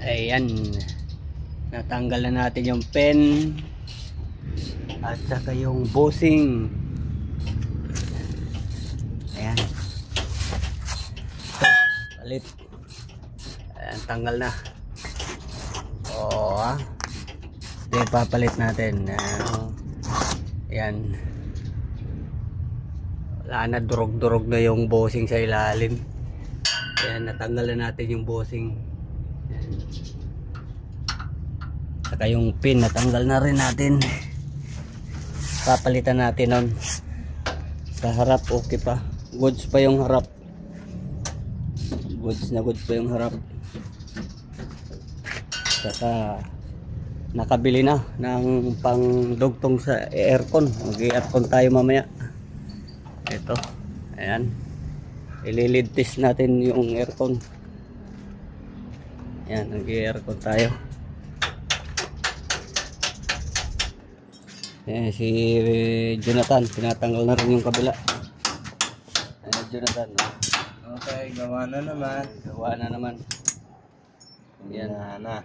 Ayan, natanggal na natin yung pen at saka yung bushing. Ayan, palit. Ayan, tanggal na. Oo, then papalit natin. Ayan, wala na, durog-durog na yung bushing sa ilalim. Ayan, natanggal na natin yung bushing. Ayan. Saka yung pin natanggal na rin natin. Papalitan natin nun. Sa harap okay pa, goods pa yung harap, goods pa yung harap. Saka nakabili na ng pangdugtong sa aircon. Mag-aircon tayo mamaya. Ito, ayan, ililid test natin yung aircon. Ayan, mag-aircon tayo. Ayan, si Jonathan, tinatanggal na rin yung kabila. Ayan, Jonathan. Okay, gawa na naman. Gawa na naman. Yan na.